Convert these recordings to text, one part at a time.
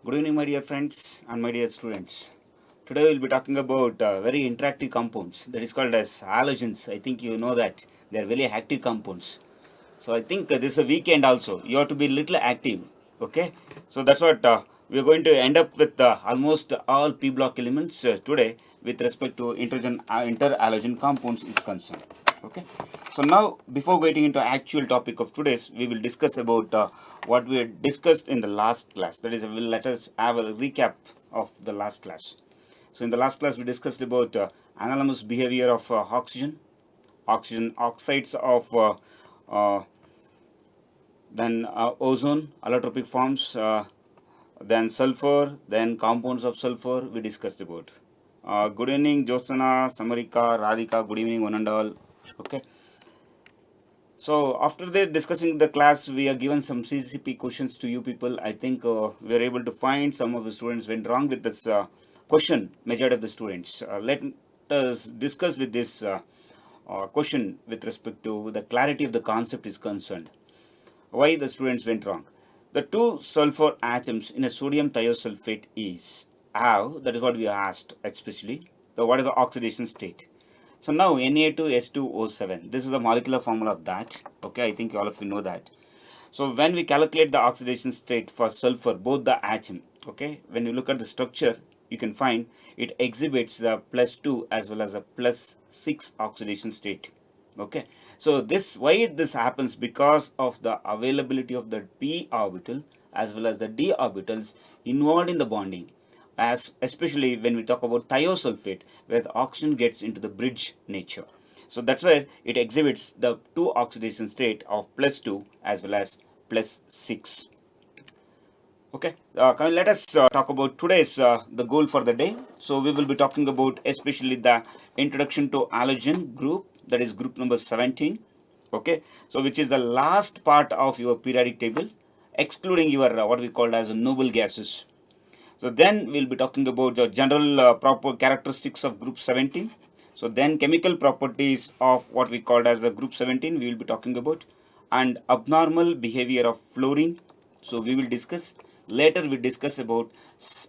Good evening, my dear friends and my dear students. Today we'll be talking about very interactive compounds that is called as halogens. I think you know that they are very active compounds. So I think this is a weekend also. You have to be little active. Okay. So that's what we are going to end up with almost all p block elements today with respect to interhalogen compounds is concerned. Okay. So now before getting into actual topic of today's, we will discuss about what we had discussed in the last class. That is, let us have a recap of the last class. So in the last class we discussed about anomalous behavior of oxygen oxides of then ozone, allotropic forms, then sulfur, then compounds of sulfur we discussed about. Good evening, Josana, Samarika, Radhika, good evening, one and all. Okay. So after that discussing the class, we are given some CCP questions to you people. I think we are able to find some of the students went wrong with this question, majority of the students. Let us discuss with this question with respect to the clarity of the concept is concerned. Why the students went wrong? The two sulfur atoms in a sodium thiosulfate is how, that is what we asked especially. So what is the oxidation state? So now Na2S2O7, this is the molecular formula of that. Okay, I think all of you know that. So when we calculate the oxidation state for sulfur, both the atom, okay, when you look at the structure, you can find it exhibits the +2 as well as a +6 oxidation state. Okay, so why this happens? Because of the availability of the p orbital as well as the d orbitals involved in the bonding, as especially when we talk about thiosulfate, where the oxygen gets into the bridge nature. So that's where it exhibits the two oxidation state of +2 as well as +6. Okay, let us talk about today's the goal for the day. So we will be talking about especially the introduction to halogen group, that is group number 17. Okay, so which is the last part of your periodic table, excluding your what we call as noble gases. So then we'll be talking about the general proper characteristics of group 17. So then chemical properties of what we called as the group 17 we will be talking about, and abnormal behavior of fluorine. So we will discuss. Later we discuss about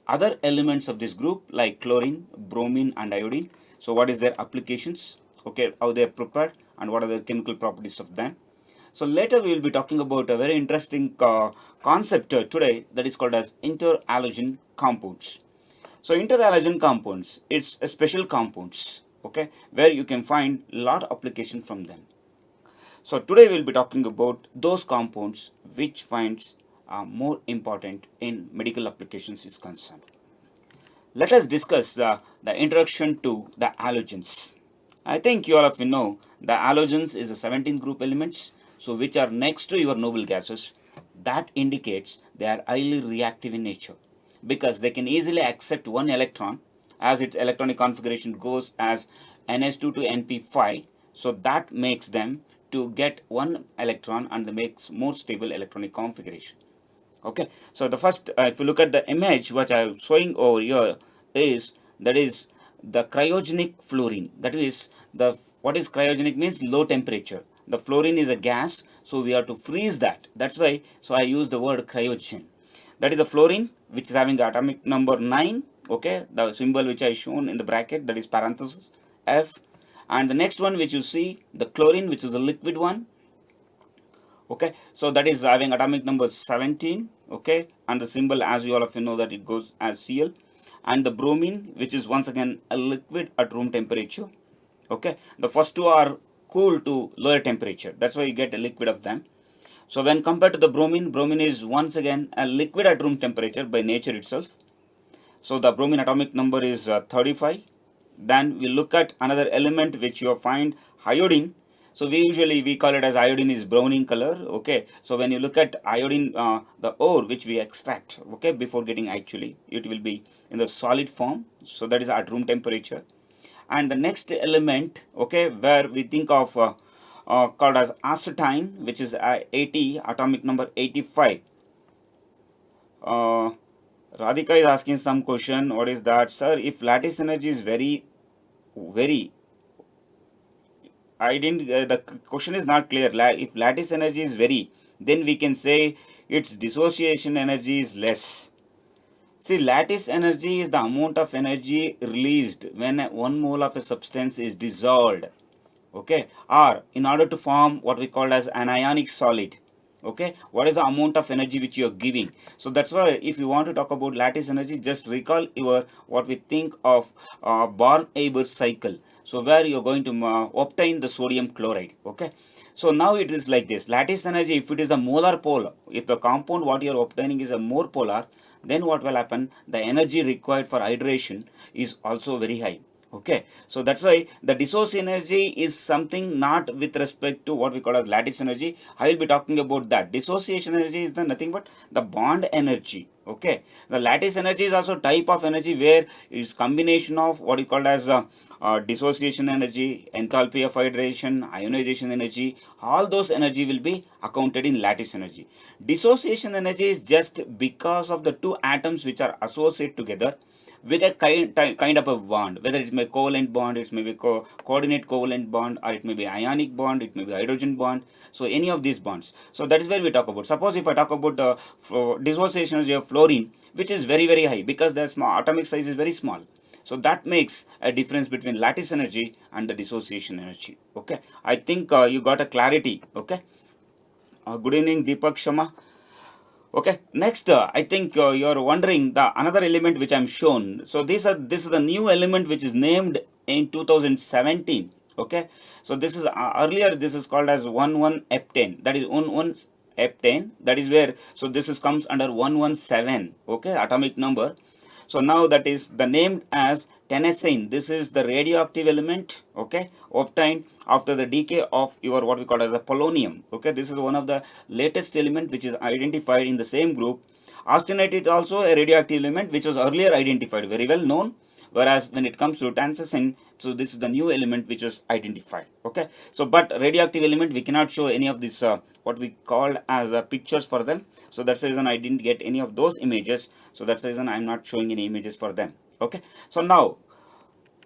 other elements of this group like chlorine, bromine and iodine. So what is their applications? Okay, how they are prepared and what are the chemical properties of them. So later we will be talking about a very interesting concept today, that is called as interhalogen compounds. So interhalogen compounds is a special compounds, okay, where you can find lot of application from them. So today we will be talking about those compounds which finds more important in medical applications is concerned. Let us discuss the introduction to the halogens. I think you all of you know the halogens is a 17 group elements, so which are next to your noble gases. That indicates they are highly reactive in nature because they can easily accept one electron as its electronic configuration goes as ns2 to np5. So that makes them to get one electron and they makes more stable electronic configuration. Okay, so the first if you look at the image what I'm showing over here is that is the cryogenic fluorine. That is the what is cryogenic means low temperature. The fluorine is a gas, so we have to freeze that. That's why so I use the word cryogen. That is the fluorine which is having atomic number 9. Okay, the symbol which I shown in the bracket, that is parenthesis F. And the next one which you see, the chlorine, which is the liquid one. Okay, so that is having atomic number 17. Okay, and the symbol, as you all of you know, that it goes as Cl. And the bromine, which is once again a liquid at room temperature. Okay, the first two are cool to lower temperature, that's why you get a liquid of them. So when compared to the bromine, bromine is once again a liquid at room temperature by nature itself. So the bromine atomic number is 35. Then we look at another element which you find, iodine. So we call it as iodine is brown in color. Okay, so when you look at iodine, the ore which we extract, okay, before getting actually it will be in the solid form, so that is at room temperature. And the next element, okay, where we think of called as astatine, which is 80, atomic number 85. Radhika is asking some question. What is that, sir? If lattice energy is very, I didn't. The question is not clear. If lattice energy is very, then we can say its dissociation energy is less. See, lattice energy is the amount of energy released when 1 mole of a substance is dissolved, okay, or in order to form what we call as an ionic solid. Okay, what is the amount of energy which you are giving? So that's why if you want to talk about lattice energy, just recall your what we think of Born-Haber cycle. So where you are going to obtain the sodium chloride. Okay, so now it is like this: lattice energy, if it is the molar pole, if the compound what you are obtaining is a more polar, then what will happen? The energy required for hydration is also very high. Okay, so that's why the dissociation energy is something not with respect to what we call as lattice energy. I will be talking about that. Dissociation energy is the nothing but the bond energy. Okay, the lattice energy is also type of energy where it's combination of what you call as dissociation energy, enthalpy of hydration, ionization energy. All those energy will be accounted in lattice energy. Dissociation energy is just because of the two atoms which are associated together with a kind of a bond, whether it may covalent bond, it may be coordinate covalent bond, or it may be ionic bond, it may be hydrogen bond. So any of these bonds. So that is where we talk about. Suppose if I talk about the dissociation energy of fluorine, which is very high because the small atomic size is very small. So that makes a difference between lattice energy and the dissociation energy. Okay, I think you got a clarity. Okay, good evening, Deepak Shama. Okay, next I think you're wondering the another element which I'm shown. So this is the new element which is named in 2017. Okay, so this is earlier this is called as 11-heptane. That is 11-heptane. That is where, so this is comes under 117. Okay, atomic number. So now that is the named as tennessine. This is the radioactive element, okay, obtained after the decay of your what we call as a polonium. Okay, this is one of the latest element which is identified in the same group. Austenite is also a radioactive element which was earlier identified, very well known. Whereas when it comes to tennessine, so this is the new element which is identified. Okay, so but radioactive element we cannot show any of this what we called as pictures for them. So that's the reason I didn't get any of those images. So that's the reason I'm not showing any images for them. Okay, so now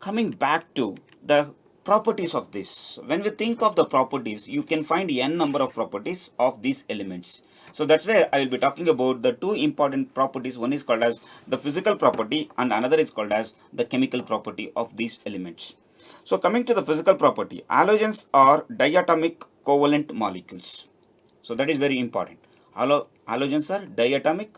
coming back to the properties of this, when we think of the properties, you can find n number of properties of these elements. So that's where I will be talking about the two important properties. One is called as the physical property and another is called as the chemical property of these elements. So coming to the physical property, halogens are diatomic covalent molecules. So that is very important. Halogens are diatomic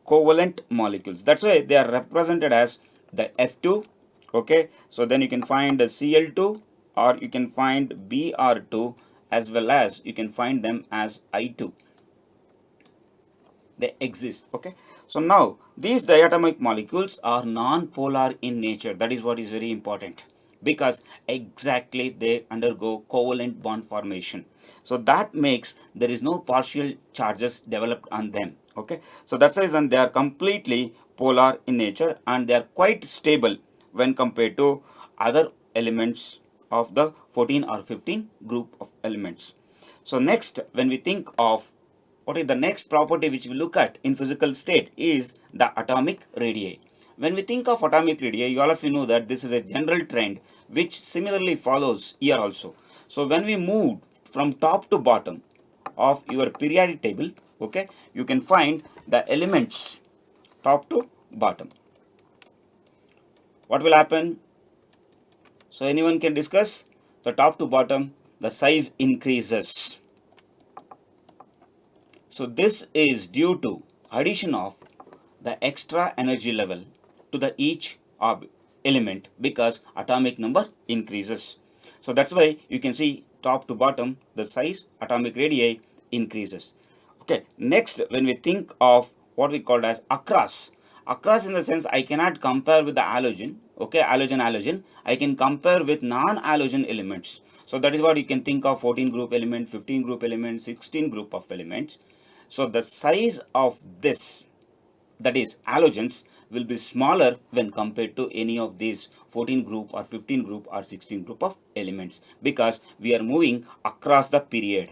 covalent molecules. That's why they are represented as the F2. Okay, so then you can find the Cl2 or you can find Br2, as well as you can find them as I2. They exist. Okay, so now these diatomic molecules are non-polar in nature. That is what is very important, because exactly they undergo covalent bond formation. So that makes there is no partial charges developed on them. Okay, so that's the reason they are completely polar in nature and they are quite stable when compared to other elements of the 14 or 15 group of elements. So next, when we think of what is the next property which we look at in physical state is the atomic radii. When we think of atomic radii, all of you know that this is a general trend which similarly follows here also. So when we move from top to bottom of your periodic table, okay, you can find the elements top to bottom. What will happen? So anyone can discuss. The top to bottom, the size increases. So this is due to addition of the extra energy level to the each element, because atomic number increases. So that's why you can see top to bottom the size atomic radii increases. Okay, next when we think of what we called as across in the sense I cannot compare with the halogen. Okay, halogen I can compare with non-halogen elements. So that is what you can think of 14 group element, 15 group element, 16 group of elements. So the size of this, that is halogens, will be smaller when compared to any of these 14 group or 15 group or 16 group of elements, because we are moving across the period.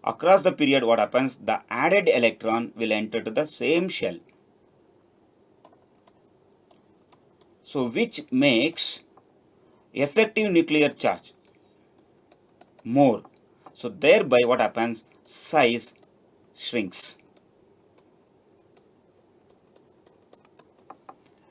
Across the period, what happens? The added electron will enter to the same shell. So which makes effective nuclear charge more. So thereby what happens? Size shrinks.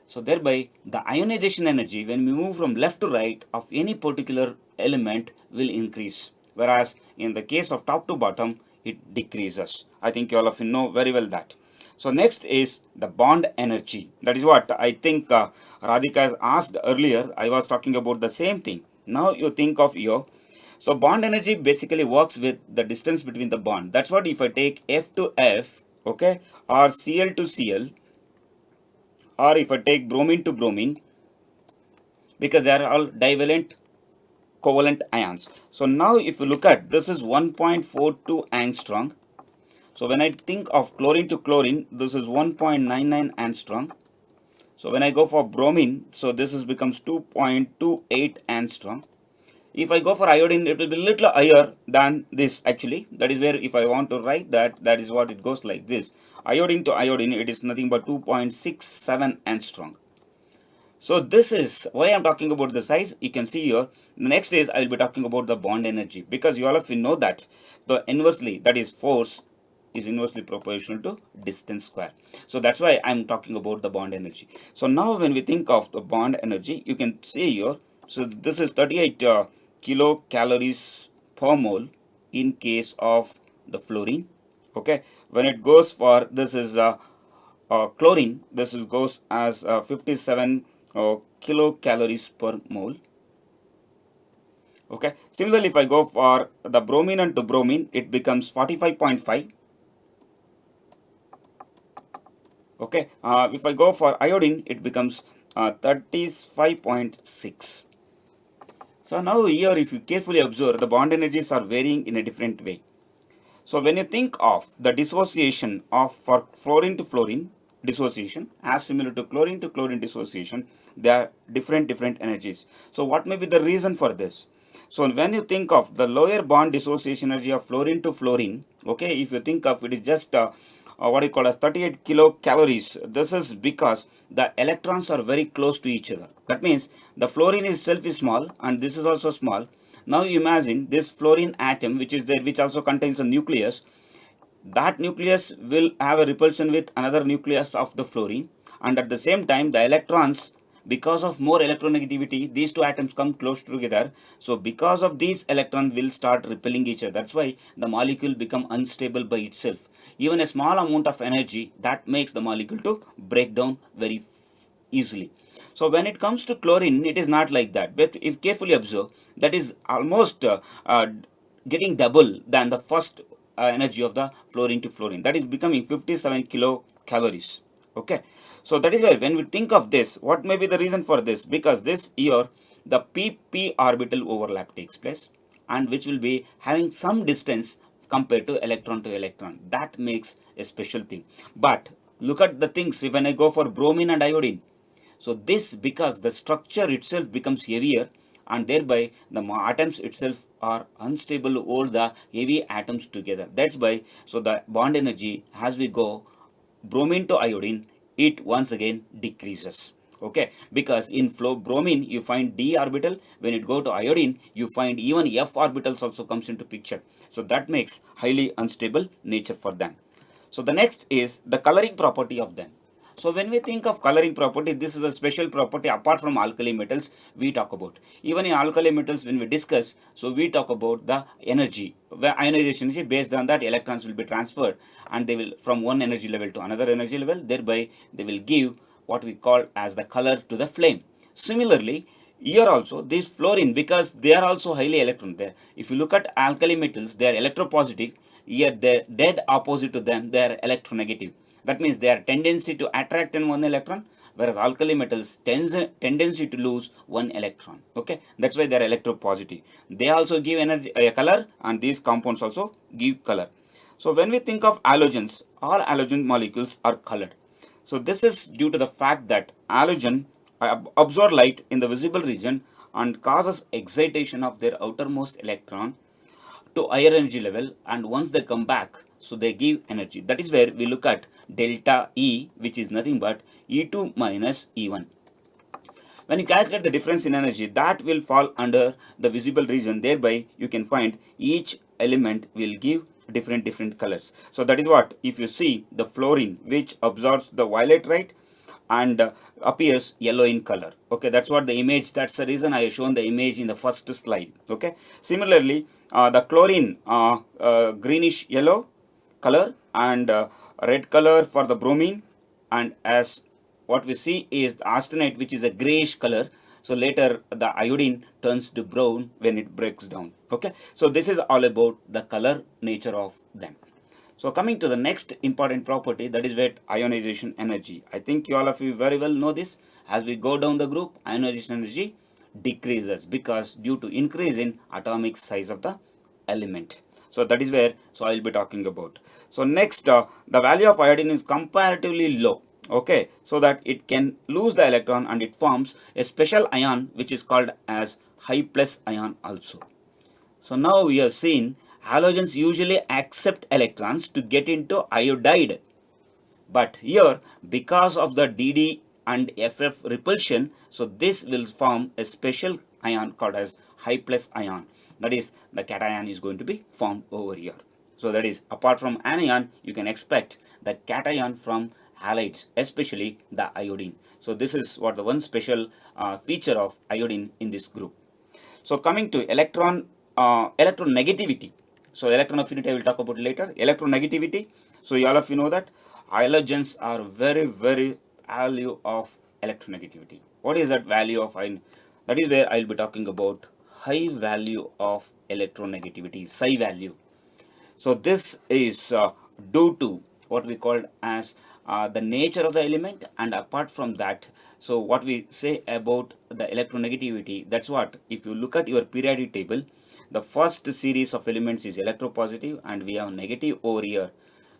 So thereby the ionization energy when we move from left to right of any particular element will increase, whereas in the case of top to bottom it decreases. I think all of you know very well that. So next is the bond energy. That is what I think Radhika has asked earlier. I was talking about the same thing. Now you think of your, so bond energy basically works with the distance between the bond. That's what if I take F to F, okay, or Cl to Cl, or if I take bromine to bromine, because they are all divalent covalent ions. So now if you look at, this is 1.42 angstrom. So when I think of chlorine to chlorine, this is 1.99 angstrom. So when I go for bromine, so this is becomes 2.28 angstrom. If I go for iodine, it will be little higher than this actually. That is where if I want to write that, that is what it goes like this. Iodine to iodine, it is nothing but 2.67 angstrom. So this is why I'm talking about the size. You can see here. The next is I will be talking about the bond energy, because you all of you know that the inversely, that is force, is inversely proportional to distance square. So that's why I'm talking about the bond energy. So now when we think of the bond energy, you can see here. So this is 38 kilocalories per mole in case of the fluorine. Okay, when it goes for this is chlorine, this is goes as 57 kilocalories per mole. Okay, similarly if I go for the bromine and to bromine, it becomes 45.5. Okay, if I go for iodine, it becomes 35.6. So now here if you carefully observe, the bond energies are varying in a different way. So when you think of the dissociation of for fluorine to fluorine dissociation as similar to chlorine dissociation, they are different energies. So what may be the reason for this? So when you think of the lower bond dissociation energy of fluorine to fluorine, okay, if you think of it is just what you call as 38 kilocalories, this is because the electrons are very close to each other. That means the fluorine itself is small and this is also small. Now imagine this fluorine atom which is there, which also contains a nucleus. That nucleus will have a repulsion with another nucleus of the fluorine, and at the same time the electrons, because of more electronegativity, these two atoms come close together. So because of these, electrons will start repelling each other. That's why the molecule become unstable by itself. Even a small amount of energy that makes the molecule to break down very easily. So when it comes to chlorine, it is not like that. But if carefully observe, that is almost getting double than the first energy of the fluorine to fluorine. That is becoming 57 kilocalories. Okay. So that is why when we think of this, what may be the reason for this? Because this here, the pp orbital overlap takes place, and which will be having some distance compared to electron to electron. That makes a special thing. But look at the things when I go for bromine and iodine. So this, because the structure itself becomes heavier, and thereby the atoms itself are unstable to hold the heavy atoms together. That's why, so the bond energy as we go bromine to iodine, it once again decreases. Okay, because in flow bromine you find d orbital, when it go to iodine you find even f orbitals also comes into picture. So that makes highly unstable nature for them. So the next is the coloring property of them. So when we think of coloring property, this is a special property apart from alkali metals we talk about. Even in alkali metals when we discuss, so we talk about the energy, where ionization energy, based on that electrons will be transferred and they will from one energy level to another energy level, thereby they will give what we call as the color to the flame. Similarly, here also this fluorine, because they are also highly electron there. If you look at alkali metals, they are electropositive, yet the dead opposite to them, they are electronegative. That means their tendency to attract in one electron, whereas alkali metals tendency to lose one electron. Okay, that's why they are electropositive. They also give energy, color, and these compounds also give color. So when we think of halogens, all halogen molecules are colored. So this is due to the fact that halogen absorb light in the visible region and causes excitation of their outermost electron to higher energy level, and once they come back, so they give energy. That is where we look at delta E, which is nothing but E2 minus E1. When you calculate the difference in energy, that will fall under the visible region. Thereby you can find each element will give different colors. So that is what, if you see the fluorine which absorbs the violet light, and appears yellow in color. Okay, that's what the image, that's the reason I have shown the image in the first slide. Okay, similarly the chlorine greenish yellow color, and red color for the bromine, and as what we see is the arsenate, which is a grayish color. So later the iodine turns to brown when it breaks down. Okay, so this is all about the color nature of them. So coming to the next important property, that is wet ionization energy. I think you all of you very well know this. As we go down the group, ionization energy decreases because due to increase in atomic size of the element. So that is where I will be talking about. So next, the value of iodine is comparatively low. Okay, so that it can lose the electron and it forms a special ion which is called as high plus ion also. So now we have seen halogens usually accept electrons to get into iodide, but here because of the DD and FF repulsion, so this will form a special ion called as high plus ion. That is, the cation is going to be formed over here. So that is, apart from anion, you can expect the cation from halides, especially the iodine. So this is what the one special feature of iodine in this group. So coming to electronegativity. So electron affinity I will talk about later. Electronegativity. So all of you know that halogens are very value of electronegativity. What is that value of ion? That is where I will be talking about high value of electronegativity, psi value. So this is due to what we call as the nature of the element, and apart from that, so what we say about the electronegativity, that's what, if you look at your periodic table, the first series of elements is electropositive and we have negative over here.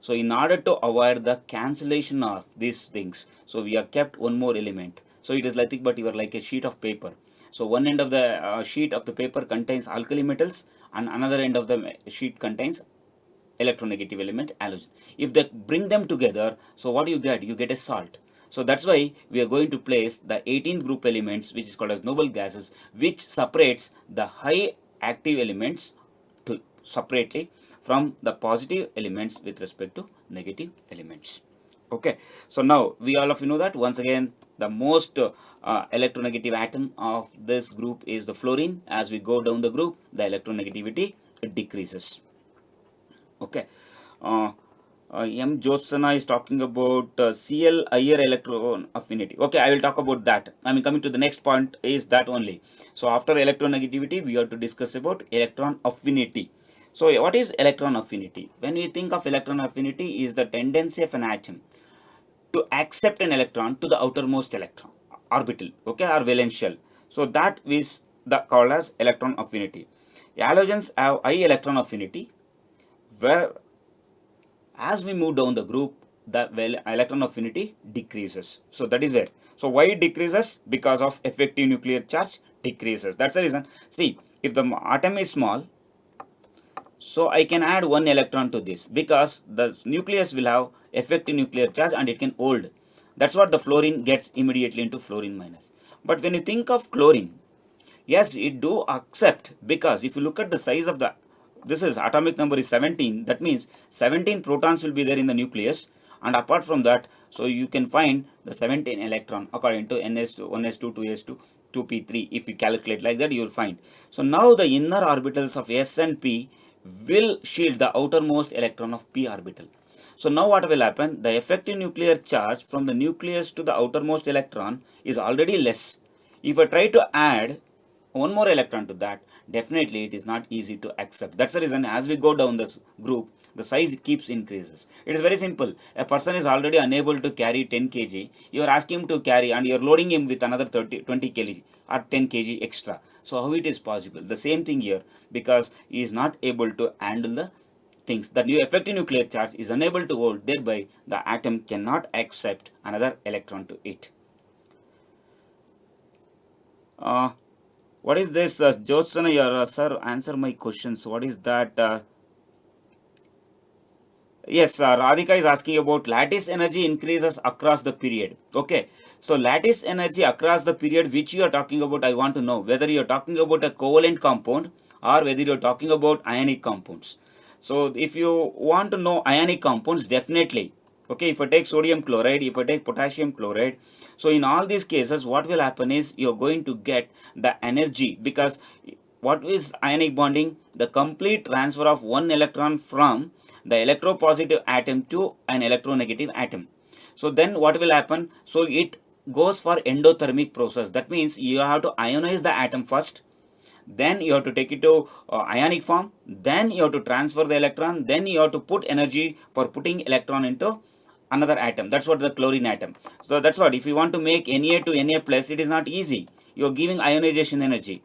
So in order to avoid the cancellation of these things, so we have kept one more element. So it is like, but you are like a sheet of paper. So one end of the sheet of the paper contains alkali metals and another end of the sheet contains electronegative element halogen. If they bring them together, so what you get? You get a salt. So that's why we are going to place the 18 group elements, which is called as noble gases, which separates the high active elements to separately from the positive elements with respect to negative elements. Okay, so now we all of you know that once again the most electronegative atom of this group is the fluorine. As we go down the group, the electronegativity decreases. Okay, M. Jyotsana is talking about Cl higher electron affinity. Okay, I will talk about that. I mean, coming to the next point is that only. So after electronegativity, we have to discuss about electron affinity. So what is electron affinity? When we think of electron affinity, is the tendency of an atom to accept an electron to the outermost electron orbital, okay, or valence shell. So that is the called as electron affinity. Halogens have high electron affinity, where as we move down the group, the electron affinity decreases. So that is where. So why it decreases? Because of effective nuclear charge decreases. That's the reason. See, if the atom is small, so I can add one electron to this because the nucleus will have effective nuclear charge and it can hold. That's what the fluorine gets immediately into fluorine minus. But when you think of chlorine, yes, it do accept, because if you look at the size of the, this is atomic number is 17, that means 17 protons will be there in the nucleus, and apart from that, so you can find the 17 electron according to ns2 1s2 2s2 2p3. If you calculate like that, you will find. So now the inner orbitals of s and p will shield the outermost electron of p orbital. So now what will happen? The effective nuclear charge from the nucleus to the outermost electron is already less. If I try to add one more electron to that, definitely it is not easy to accept. That's the reason as we go down this group, the size keeps increases. It is very simple. A person is already unable to carry 10 kg. You are asking him to carry and you are loading him with another 20 kg or 10 kg extra. So how it is possible? The same thing here, because he is not able to handle the things. The new effective nuclear charge is unable to hold, thereby the atom cannot accept another electron to it. What is this? Jyotsana, your sir, answer my questions. What is that? Yes, Radhika is asking about lattice energy increases across the period. Okay, so lattice energy across the period, which you are talking about, I want to know whether you are talking about a covalent compound or whether you are talking about ionic compounds. So if you want to know ionic compounds, definitely Okay, if I take sodium chloride, if I take potassium chloride, so in all these cases, what will happen is you're going to get the energy, because what is ionic bonding? The complete transfer of one electron from the electropositive atom to an electronegative atom. So then what will happen? So it goes for endothermic process. That means you have to ionize the atom first, then you have to take it to ionic form, then you have to transfer the electron, then you have to put energy for putting electron into another atom. That's what the chlorine atom. So that's what, if you want to make Na to Na plus, it is not easy. You are giving ionization energy.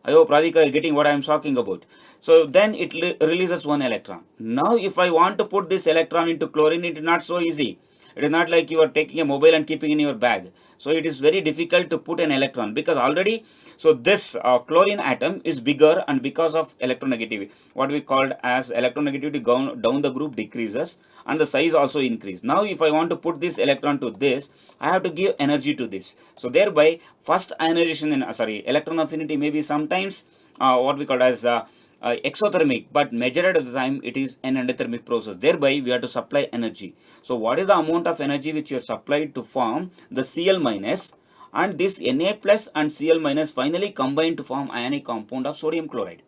I hope Radhika is getting what I am talking about. So then it releases one electron. Now if I want to put this electron into chlorine, it is not so easy. It is not like you are taking a mobile and keeping in your bag. So it is very difficult to put an electron, because already, so this chlorine atom is bigger, and because of electronegativity, what we called as electronegativity down the group decreases, and the size also increase. Now if I want to put this electron to this, I have to give energy to this. So thereby first ionization in electron affinity may be sometimes what we call as exothermic, but majority of the time it is an endothermic process. Thereby we have to supply energy. So what is the amount of energy which you are supplied to form the Cl minus, and this Na plus and Cl minus finally combine to form ionic compound of sodium chloride.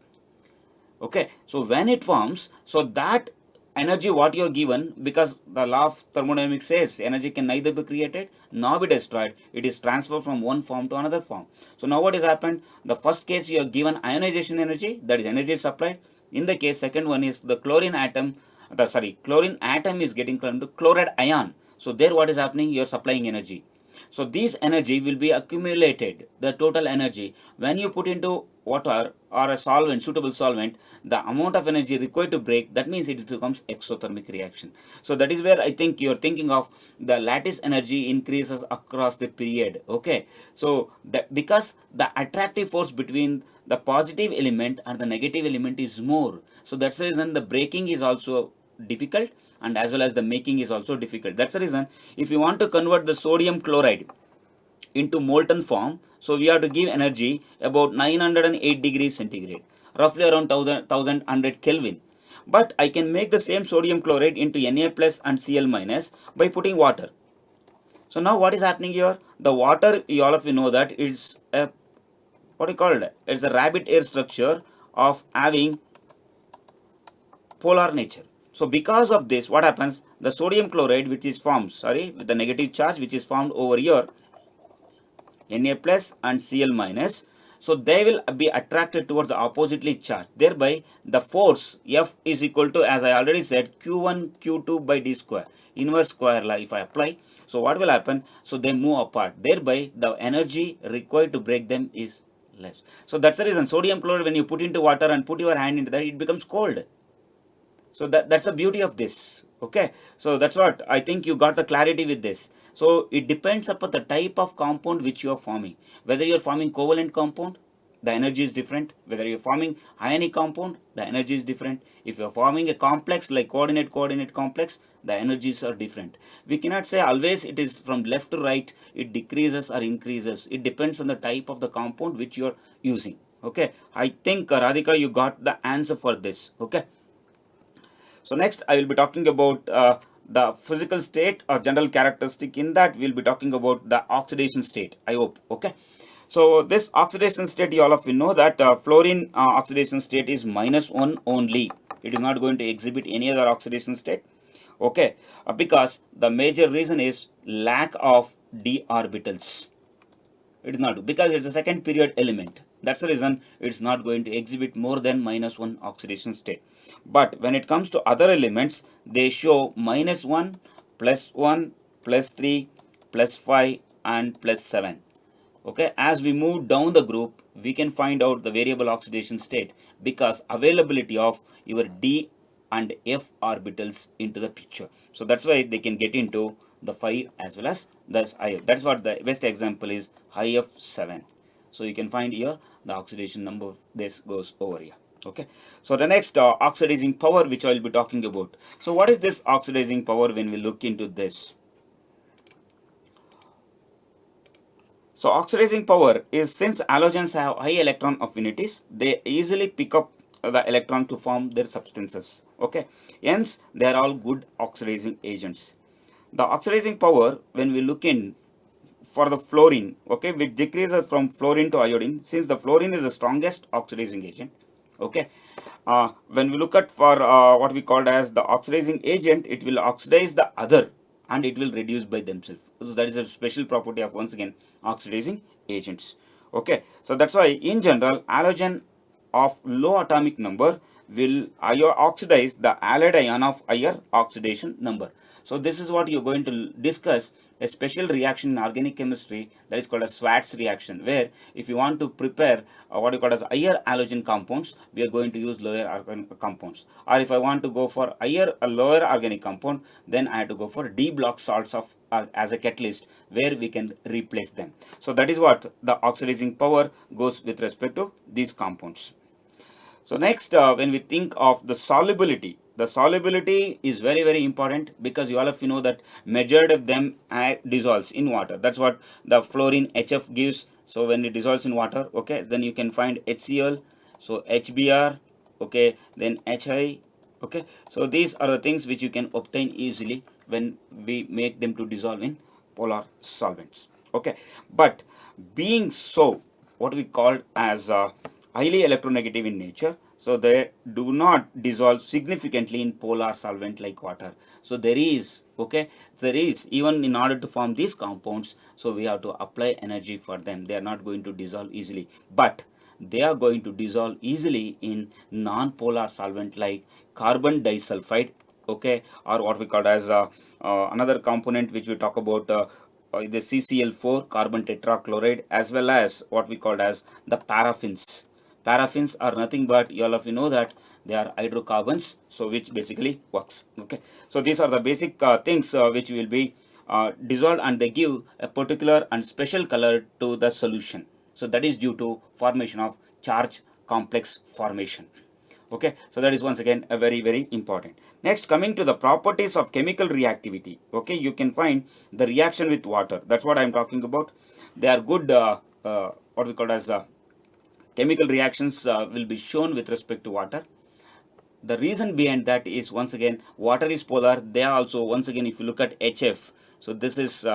Okay, so when it forms, so that energy what you are given, because the law of thermodynamics says energy can neither be created nor be destroyed, it is transferred from one form to another form. So now what has happened? The first case you are given ionization energy, that is energy supplied. In the case second one is the chlorine atom, chlorine atom is getting turned to chloride ion. So there what is happening? You are supplying energy. So this energy will be accumulated, the total energy. When you put into water or a solvent, suitable solvent, the amount of energy required to break, that means it becomes exothermic reaction. So that is where I think you're thinking of the lattice energy increases across the period. Okay, so that because the attractive force between the positive element and the negative element is more, so that's the reason the breaking is also difficult, and as well as the making is also difficult. That's the reason if you want to convert the sodium chloride into molten form, so we have to give energy about 908 degrees centigrade, roughly around 1100 Kelvin. But I can make the same sodium chloride into Na plus and Cl minus by putting water. So now what is happening here? The water, all of you know that it's a, what you call it? It's a rabbit air structure of having polar nature. So because of this, what happens? The sodium chloride which is formed, with the negative charge which is formed over here, Na plus and Cl minus, so they will be attracted towards the oppositely charged. Thereby the force F is equal to, as I already said, Q1 Q2 by D square, inverse square law if I apply. So what will happen? So they move apart. Thereby the energy required to break them is less. So that's the reason sodium chloride, when you put into water and put your hand into that, it becomes cold. So that's the beauty of this. Okay, so that's what I think you got the clarity with this. So it depends upon the type of compound which you are forming. Whether you are forming covalent compound, the energy is different. Whether you are forming ionic compound, the energy is different. If you are forming a complex like coordinate complex, the energies are different. We cannot say always it is from left to right, it decreases or increases. It depends on the type of the compound which you are using. Okay, I think Radhika, you got the answer for this. Okay. So next I will be talking about the physical state or general characteristic. In that we'll be talking about the oxidation state, I hope. Okay. So this oxidation state, you all of you know that fluorine oxidation state is -1 only. It is not going to exhibit any other oxidation state. Okay, because the major reason is lack of d orbitals. It is not, because it's a second period element. That's the reason it's not going to exhibit more than -1 oxidation state. But when it comes to other elements, they show -1, +1, +3, +5 and +7. Okay, as we move down the group, we can find out the variable oxidation state, because availability of your d and f orbitals into the picture. So that's why they can get into the 5 as well as the IF. That's what the best example is, IF7. So you can find here the oxidation number. This goes over here. Okay, so the next oxidizing power which I will be talking about. So what is this oxidizing power when we look into this? So oxidizing power is, since halogens have high electron affinities, they easily pick up the electron to form their substances. Okay, hence they are all good oxidizing agents. The oxidizing power, when we look in for the fluorine, okay, which decreases from fluorine to iodine, since the fluorine is the strongest oxidizing agent, okay. When we look at for what we called as the oxidizing agent, it will oxidize the other and it will reduce by themselves. So that is a special property of, once again, oxidizing agents. Okay, so that's why in general halogen of low atomic number will oxidize the allied ion of higher oxidation number. So this is what you're going to discuss, a special reaction in organic chemistry that is called a Schwarz reaction, where if you want to prepare what you call as higher halogen compounds, we are going to use lower organic compounds. Or if I want to go for lower organic compound, then I have to go for D block salts of as a catalyst, where we can replace them. So that is what the oxidizing power goes with respect to these compounds. So next, when we think of the solubility is very important, because you all of you know that majority of them dissolves in water. That's what the fluorine HF gives. So when it dissolves in water, okay, then you can find HCl, so HBr, okay, then HI, okay. So these are the things which you can obtain easily when we make them to dissolve in polar solvents, okay. But being so, what we call as highly electronegative in nature, so they do not dissolve significantly in polar solvent like water. So there is, okay, even in order to form these compounds, so we have to apply energy for them. They are not going to dissolve easily, but they are going to dissolve easily in non-polar solvent like carbon disulfide, okay, or what we call as another component which we talk about, the CCl4 carbon tetrachloride, as well as what we called as the paraffins. Paraffins are nothing but, you all of you know that they are hydrocarbons, so which basically works, okay. So these are the basic things which will be dissolved, and they give a particular and special color to the solution. So that is due to formation of charge complex formation. Okay, so that is once again a very important. Next, coming to the properties of chemical reactivity, okay, you can find the reaction with water. That's what I'm talking about. They are good, what we call as chemical reactions will be shown with respect to water. The reason behind that is, once again, water is polar. They are also, once again, if you look at HF, so this is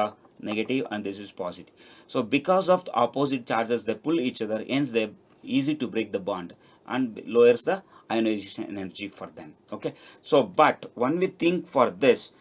negative and this is positive. So because of the opposite charges, they pull each other, hence they're easy to break the bond and lowers the ionization energy for them, okay. So but when we think for this,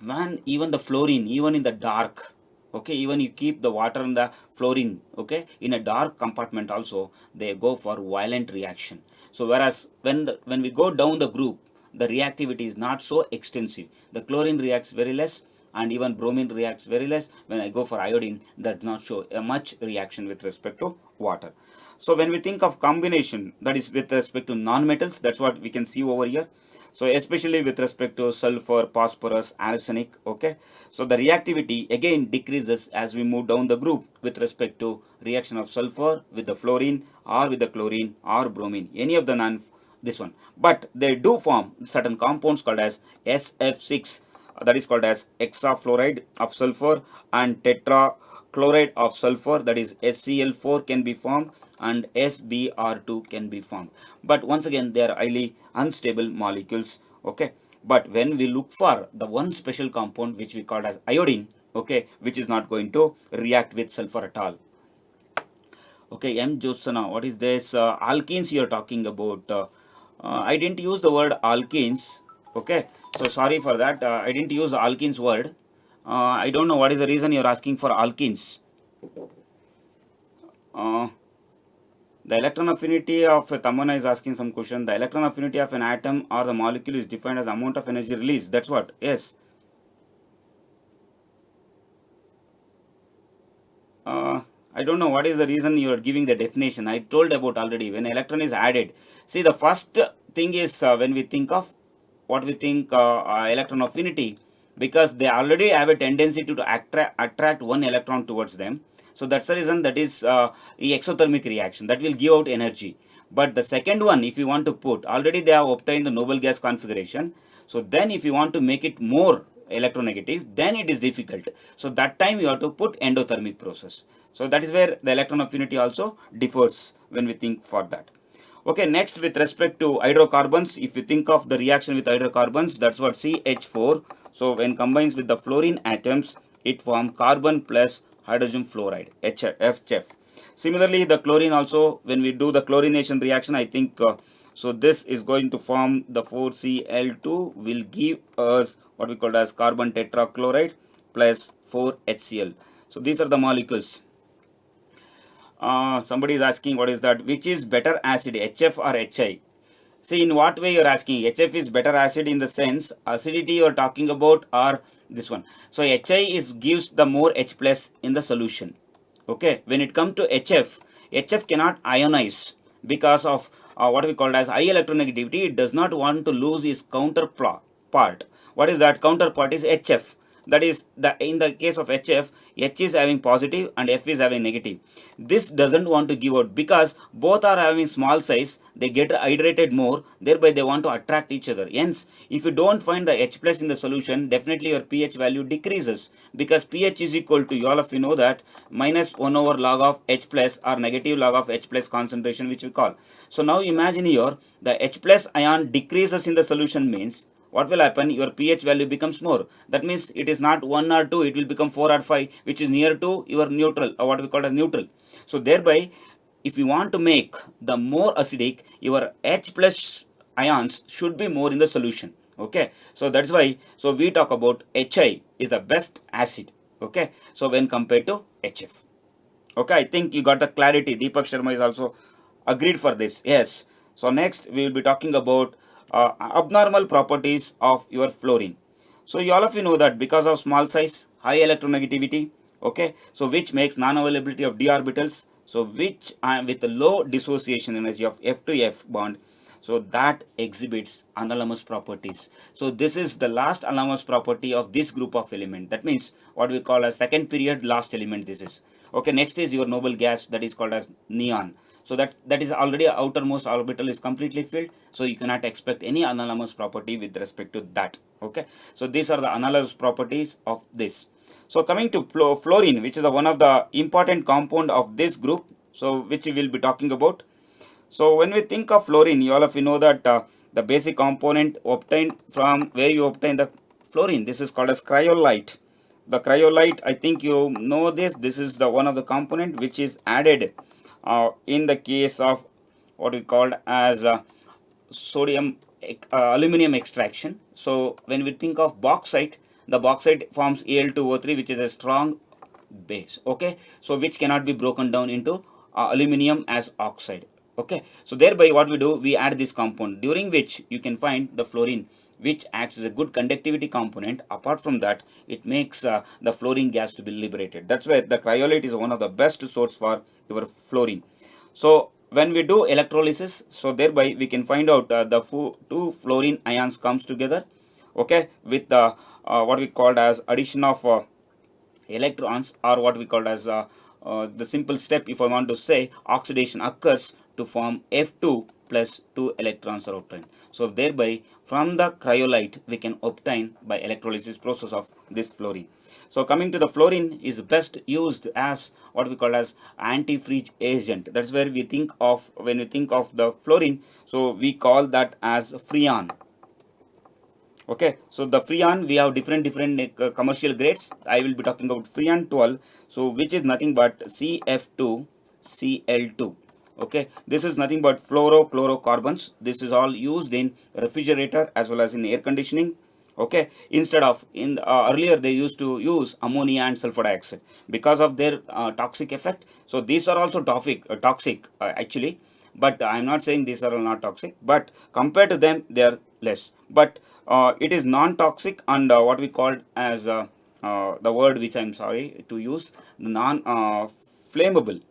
when even the fluorine, even in the dark, okay, even you keep the water and the fluorine, okay, in a dark compartment also, they go for violent reaction. So whereas when we go down the group, the reactivity is not so extensive. The chlorine reacts very less, and even bromine reacts very less. When I go for iodine, that does not show a much reaction with respect to water. So when we think of combination, that is with respect to non-metals, that's what we can see over here. So especially with respect to sulfur, phosphorus, arsenic, okay. So the reactivity again decreases as we move down the group with respect to reaction of sulfur with the fluorine, or with the chlorine or bromine, any of the this one. But they do form certain compounds called as SF6, that is called as hexafluoride of sulfur, and tetrachloride of sulfur, that is HCl4 can be formed, and SBr2 can be formed. But once again, they are highly unstable molecules, okay. But when we look for the one special compound which we call as iodine, okay, which is not going to react with sulfur at all. Okay, M. Josana, what is this? Alkenes you are talking about. I didn't use the word alkenes. Okay, so sorry for that. I didn't use the alkenes word. I don't know what is the reason you are asking for alkenes. The electron affinity of Tamana is asking some question. The electron affinity of an atom or the molecule is defined as amount of energy released. That's what. Yes. I don't know what is the reason you are giving the definition. I told about already when electron is added. See, the first thing is when we think of what we think electron affinity, because they already have a tendency to attract one electron towards them. So that's the reason that is the exothermic reaction that will give out energy. But the second one, if you want to put, already they have obtained the noble gas configuration. So then if you want to make it more electronegative, then it is difficult. So that time you have to put endothermic process. So that is where the electron affinity also differs when we think for that. Okay, next with respect to hydrocarbons, if you think of the reaction with hydrocarbons, that's what CH4. So when combines with the fluorine atoms, it forms carbon plus hydrogen fluoride, HF. Similarly, the chlorine also, when we do the chlorination reaction, I think so this is going to form the 4Cl2 will give us what we call as carbon tetrachloride plus 4HCl. So these are the molecules. Somebody is asking what is that, which is better acid, HF or HI? See, in what way you're asking? HF is better acid in the sense acidity you're talking about, or this one. So HI is gives the more H plus in the solution. Okay, when it comes to HF cannot ionize because of what we call as high electronegativity. It does not want to lose its counterpart. What is that counterpart? Is HF. That is, the in the case of HF, H is having positive and F is having negative. This doesn't want to give out because both are having small size. They get hydrated more, thereby they want to attract each other. Hence, if you don't find the H plus in the solution, definitely your pH value decreases, because pH is equal to, you all of you know that, minus 1 over log of H plus or negative log of H plus concentration, which we call. So now imagine here the H plus ion decreases in the solution means what will happen? Your pH value becomes more. That means it is not 1 or 2, it will become 4 or 5, which is near to your neutral, or what we call as neutral. So thereby, if you want to make the more acidic, your H plus ions should be more in the solution. Okay, so that's why, so we talk about HI is the best acid. Okay, so when compared to HF. Okay, I think you got the clarity. Deepak Sharma is also agreed for this. Yes. So next we will be talking about abnormal properties of your fluorine. So you all of you know that because of small size, high electronegativity, okay, so which makes non-availability of d orbitals, so which with a low dissociation energy of F to F bond, so that exhibits anomalous properties. So this is the last anomalous property of this group of element. That means what we call a second period last element. This is okay. Next is your noble gas, that is called as neon. So that is already outermost orbital is completely filled, so you cannot expect any anomalous property with respect to that. Okay, so these are the anomalous properties of this. So coming to fluorine, which is the one of the important compound of this group, so which we will be talking about. So when we think of fluorine, you all of you know that the basic component obtained from where you obtain the fluorine, this is called as cryolite. The cryolite, I think you know this. This is the one of the component which is added in the case of what we called as sodium aluminum extraction. So when we think of bauxite, the bauxite forms Al2O3, which is a strong base. Okay, so which cannot be broken down into aluminum as oxide. Okay, so thereby what we do, we add this compound, during which you can find the fluorine, which acts as a good conductivity component. Apart from that, it makes the fluorine gas to be liberated. That's why the cryolite is one of the best source for your fluorine. So when we do electrolysis, so thereby we can find out the two fluorine ions comes together, okay, with the what we called as addition of electrons, or what we called as the simple step, if I want to say, oxidation occurs to form F2 plus 2 electrons are obtained. So thereby from the cryolite we can obtain by electrolysis process of this fluorine. So coming to the fluorine is best used as what we call as antifreeze agent. That's where we think of when we think of the fluorine, so we call that as freon. Okay, so the freon, we have different commercial grades. I will be talking about freon 12, so which is nothing but CF2 Cl2. Okay, this is nothing but fluorochlorocarbons. This is all used in refrigerator as well as in air conditioning. Okay, instead of in earlier they used to use ammonia and sulfur dioxide because of their toxic effect. So these are also toxic actually, but I'm not saying these are all not toxic, but compared to them they are less. But it is non-toxic and what we call as the word which I'm sorry to use, non-flammable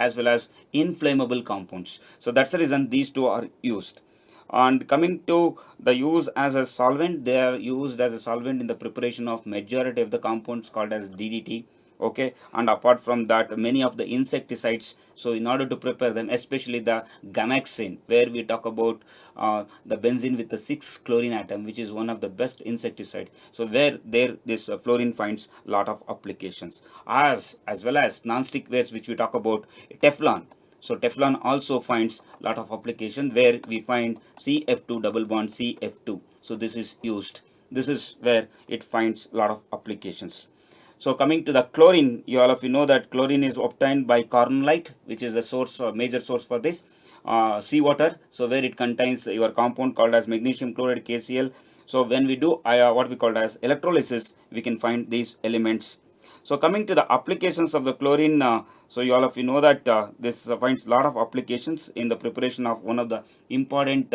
as well as inflammable compounds. So that's the reason these two are used. And coming to the use as a solvent, they are used as a solvent in the preparation of majority of the compounds called as DDT. Okay, and apart from that, many of the insecticides, so in order to prepare them, especially the gamexine, where we talk about the benzene with the 6 chlorine atom, which is one of the best insecticide, so where there this fluorine finds lot of applications, as well as non-stick wares, which we talk about Teflon. So Teflon also finds lot of application where we find CF2 double bond CF2. So this is used. This is where it finds a lot of applications. So coming to the chlorine, you all of you know that chlorine is obtained by cornlite, which is the source, major source for this. Seawater, so where it contains your compound called as magnesium chloride, KCl. So when we do what we call as electrolysis, we can find these elements. So coming to the applications of the chlorine, so you all of you know that this finds a lot of applications in the preparation of one of the important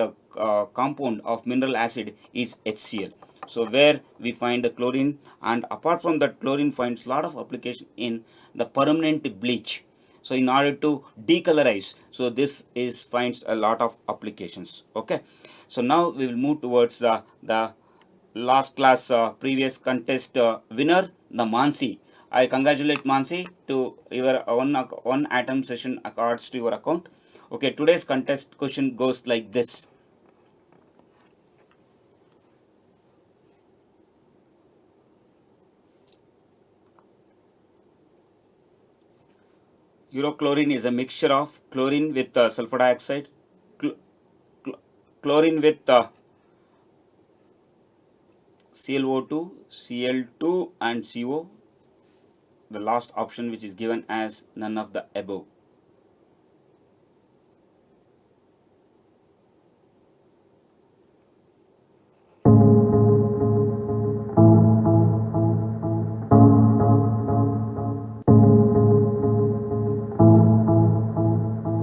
compound of mineral acid is HCl. So where we find the chlorine, and apart from that, chlorine finds a lot of application in the permanent bleach. So in order to decolorize, so this is finds a lot of applications. Okay, so now we will move towards the last class previous contest winner, the Mansi. I congratulate Mansi to your one atom session accords to your account. Okay, today's contest question goes like this. Urochlorine is a mixture of chlorine with sulfur dioxide, cl chlorine with ClO2, Cl2 and CO. The last option which is given as none of the above.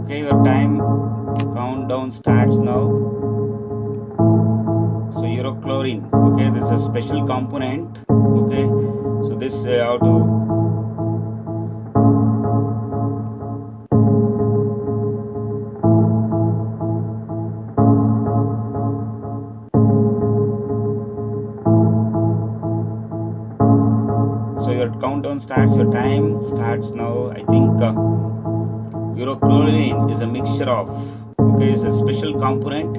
Okay, your time countdown starts now. So urochlorine, okay, this is a special component. Okay, so this how to so your countdown starts, your time starts now. I think urochlorine is a mixture of, okay, it's a special component.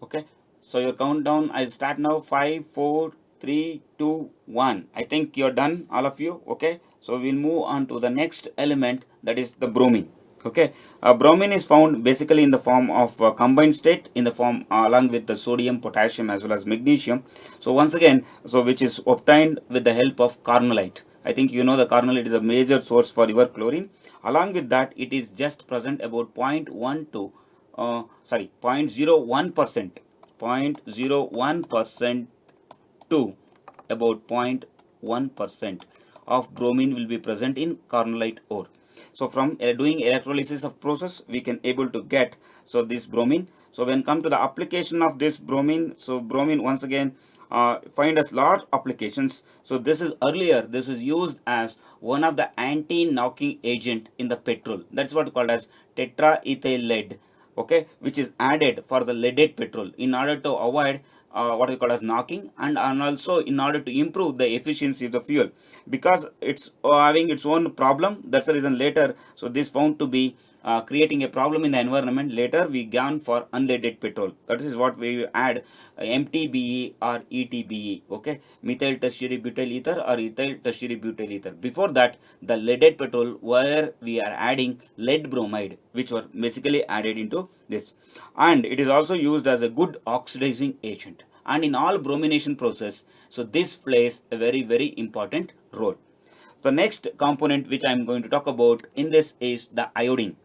Okay, so your countdown, I'll start now. 5, 4, 3, 2, 1. I think you're done, all of you. Okay, so we'll move on to the next element, that is the bromine. Okay, bromine is found basically in the form of combined state, in the form along with the sodium, potassium as well as magnesium. So once again, so which is obtained with the help of carnallite. I think you know the carnallite is a major source for your chlorine. Along with that, it is just present about 0.12 0.01%, 0.01% to about 0.1% of bromine will be present in carnallite ore. So from doing electrolysis of process, we can able to get so this bromine. So when come to the application of this bromine, so bromine once again find as large applications. So this is earlier, this is used as one of the anti-knocking agent in the petrol. That's what called as tetraethyl lead. Okay, which is added for the leaded petrol in order to avoid what we call as knocking, and also in order to improve the efficiency of the fuel, because it's having its own problem. That's the reason later, so this found to be creating a problem in the environment. Later we gone for unleaded petrol. That is what we add MTBE or ETBE. Okay, methyl tertiary butyl ether or ethyl tertiary butyl ether. Before that, the leaded petrol where we are adding lead bromide, which were basically added into this, and it is also used as a good oxidizing agent. And in all bromination process, so this plays a very important role. The next component which I am going to talk about in this is the iodine.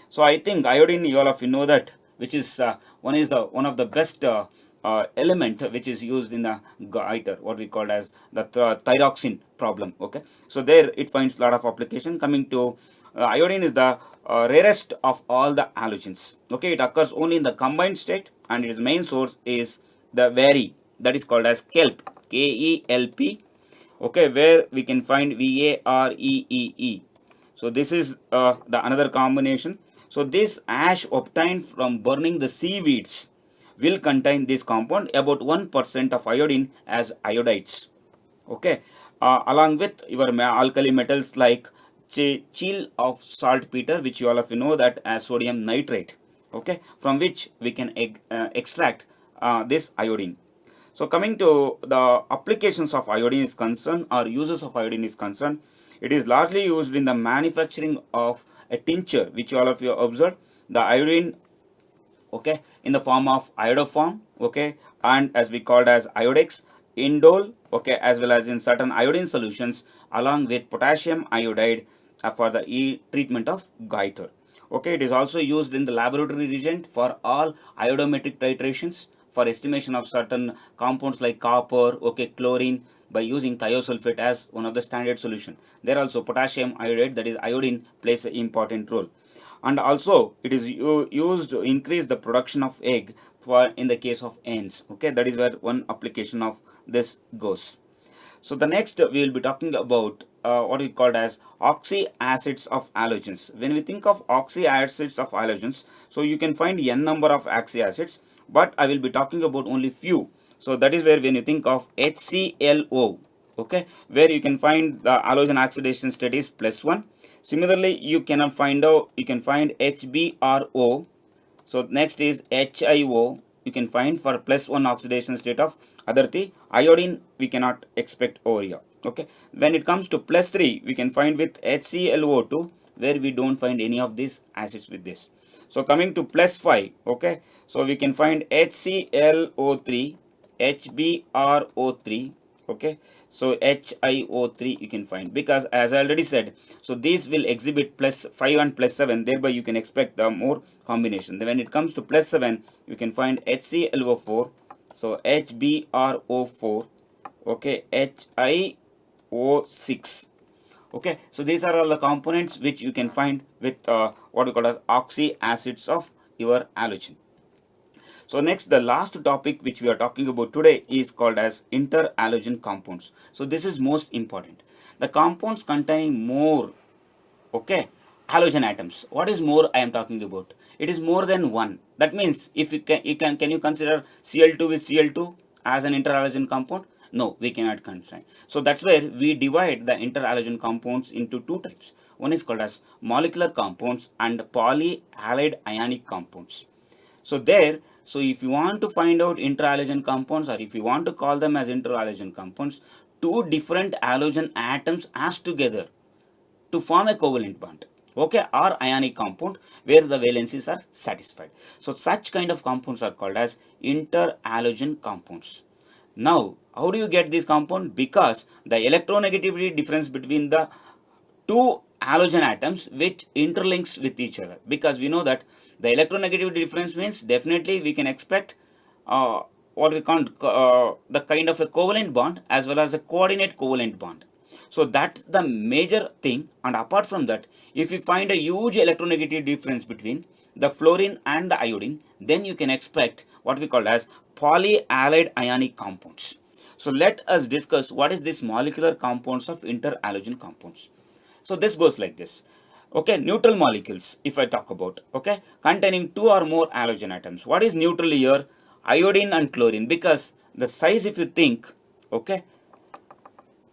So I think iodine, you all of you know that, which is one of the best element which is used in the goiter, what we call as the thyroxine problem. Okay, so there it finds a lot of application. Coming to iodine is the rarest of all the halogens. Okay, it occurs only in the combined state, and its main source is the vary, that is called as kelp, KELP. Okay, where we can find VAREEE. So this is the another combination. So this ash obtained from burning the seaweeds will contain this compound, about 1% of iodine as iodides. Okay, along with your alkali metals like chill of saltpeter, which you all of you know that as sodium nitrate. okay, from which we can extract this iodine. So coming to the applications of iodine is concerned, or uses of iodine is concerned, it is largely used in the manufacturing of a tincture, which all of you observed. The iodine, okay, in the form of iodoform, okay, and as we called as iodex, indole, okay, as well as in certain iodine solutions along with potassium iodide for the treatment of goiter. Okay, it is also used in the laboratory reagent for all iodometric titrations for estimation of certain compounds like copper, okay, chlorine, by using thiosulfate as one of the standard solution. There also potassium iodide, that is iodine, plays an important role. And also it is used to increase the production of egg for in the case of hens, okay, that is where one application of this goes. So the next we will be talking about what we called as oxyacids of halogens. When we think of oxyacids of halogens, so you can find n number of oxyacids, but I will be talking about only few. So that is where when you think of HClO, okay, where you can find the halogen oxidation state is +1. Similarly, you can find HBRO. So next is HIO, you can find for +1 oxidation state of other three. Iodine we cannot expect over here, okay. When it comes to +3, we can find with HClO2, where we don't find any of these acids with this. So coming to +5, okay, so we can find HClO3, HBRO3, okay, so HIO3 you can find, because as I already said, so these will exhibit +5 and +7, thereby you can expect the more combination. Then when it comes to +7, you can find HClO4, so HBRO4, okay, HIO6, okay. So these are all the components which you can find with what we call as oxyacids of your halogen. So next, the last topic which we are talking about today is called as interhalogen compounds. So this is most important. The compounds containing more, okay, halogen atoms. What is more I am talking about? It is more than one. That means if can you consider Cl2 with Cl2 as an interhalogen compound? No, we cannot consider. So that's where we divide the interhalogen compounds into two types. One is called as molecular compounds and polyhalide ionic compounds. So there, so if you want to find out interhalogen compounds, or if you want to call them as interhalogen compounds, two different halogen atoms as together to form a covalent bond, okay, or ionic compound where the valencies are satisfied. So such kind of compounds are called as interhalogen compounds. Now, how do you get this compound? Because the electronegativity difference between the two halogen atoms which interlinks with each other, because we know that the electronegativity difference means definitely we can expect what we call the kind of a covalent bond as well as a coordinate covalent bond. So that's the major thing. And apart from that, if you find a huge electronegativity difference between the fluorine and the iodine, then you can expect what we call as polyhalide ionic compounds. So let us discuss what is this molecular compounds of interhalogen compounds. So this goes like this. Okay, neutral molecules, if I talk about, okay, containing two or more halogen atoms. What is neutral here? Iodine and chlorine, because the size, if you think, okay,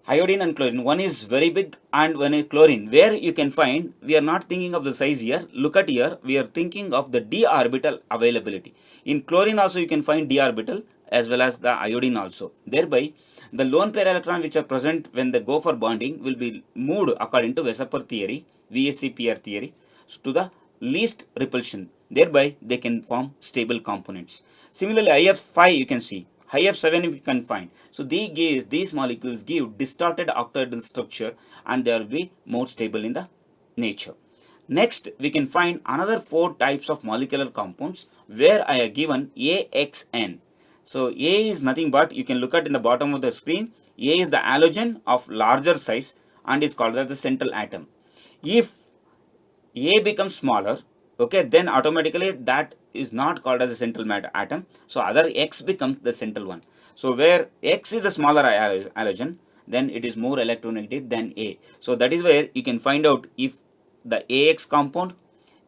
iodine and chlorine, one is very big and one is chlorine, where you can find, we are not thinking of the size here. Look at here, we are thinking of the d orbital availability. In chlorine also you can find d orbital as well as the iodine also. Thereby, the lone pair electron which are present when they go for bonding will be moved according to Weisser theory, VSEPR theory, to the least repulsion. Thereby, they can form stable components. Similarly, IF5 you can see, IF7 we can find. So these molecules give distorted octahedral structure and they will be more stable in the nature. Next, we can find another four types of molecular compounds where I have given AXN. So A is nothing but, you can look at in the bottom of the screen, A is the halogen of larger size and is called as the central atom. If A becomes smaller, okay, then automatically that is not called as a central matter atom. So other X becomes the central one. So where X is the smaller halogen, then it is more electronegative than A. So that is where you can find out if the AX compound,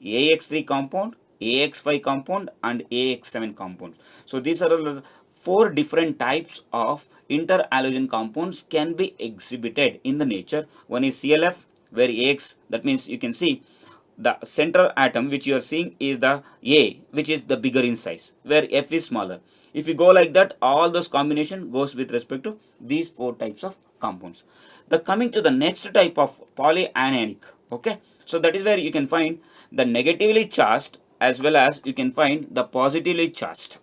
AX3 compound, AX5 compound and AX7 compounds. So these are the four different types of interhalogen compounds can be exhibited in the nature. One is CLF, where AX, that means you can see the central atom which you are seeing is the A, which is the bigger in size, where F is smaller. If you go like that, all those combination goes with respect to these 4 types of compounds. The coming to the next type of polyanionic. Okay, so that is where you can find the negatively charged as well as you can find the positively charged.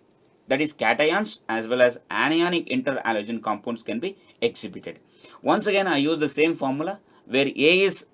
That is cations as well as anionic interhalogen compounds can be exhibited. Once again, I use the same formula where A is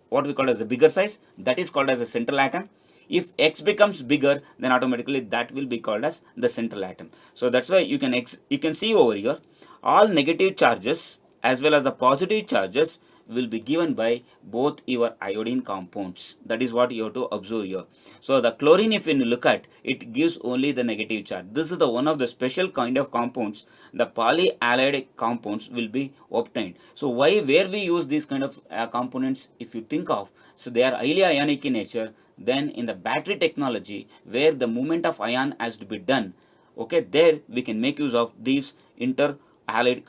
what we call as the bigger size, that is called as the central atom. If X becomes bigger, then automatically that will be called as the central atom. So that's why you can see over here all negative charges as well as the positive charges will be given by both your iodine compounds. That is what you have to observe here. So the chlorine, if you look at, it gives only the negative charge. This is the one of the special kind of compounds, the polyhalide compounds will be obtained. So where we use these kind of components, if you think of, so they are highly ionic in nature. Then in the battery technology, where the movement of ion has to be done, okay, there we can make use of these interhalide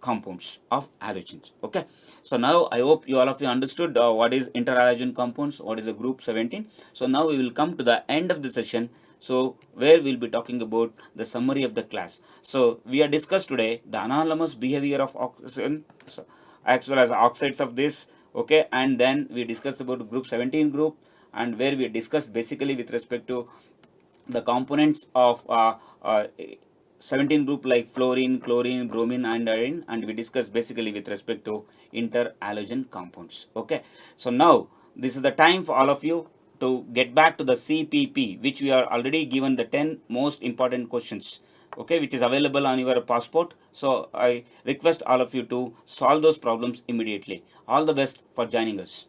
compounds of halogens. Okay, so now I hope you all of you understood what is interhalogen compounds, what is the group 17. So now we will come to the end of the session, so where we'll be talking about the summary of the class. So we have discussed today the anomalous behavior of oxygen as well as oxides of this. Okay, and then we discussed about group 17 group, and where we discussed basically with respect to the components of 17 group like fluorine, chlorine, bromine and iodine, and we discussed basically with respect to interhalogen compounds. Okay, so now this is the time for all of you to get back to the CPP, which we are already given the 10 most important questions, okay, which is available on your passport. So I request all of you to solve those problems immediately. All the best for joining us.